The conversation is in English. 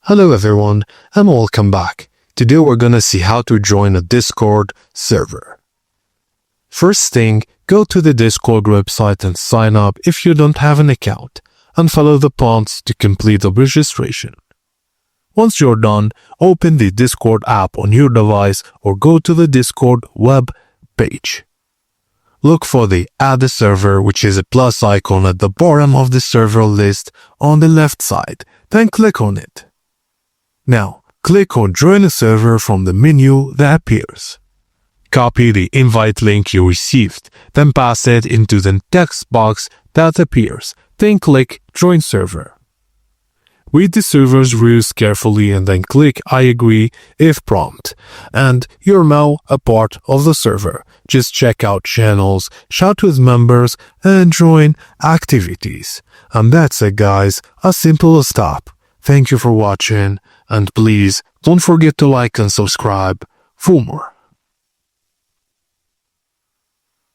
Hello everyone and welcome back. Today we're gonna see how to join a Discord server. First thing, go to the Discord website and sign up if you don't have an account, and follow the prompts to complete the registration. Once you're done, open the Discord app on your device or go to the Discord web page. Look for the Add a Server, which is a plus icon at the bottom of the server list on the left side, then click on it. Now, click on Join a Server from the menu that appears. Copy the invite link you received, then pass it into the text box that appears, then click Join Server. Read the server's rules carefully and then click I agree if prompt, and you're now a part of the server. Just check out channels, chat with members, and join activities. And that's it guys, as simple as that. Thank you for watching, and please don't forget to like and subscribe for more.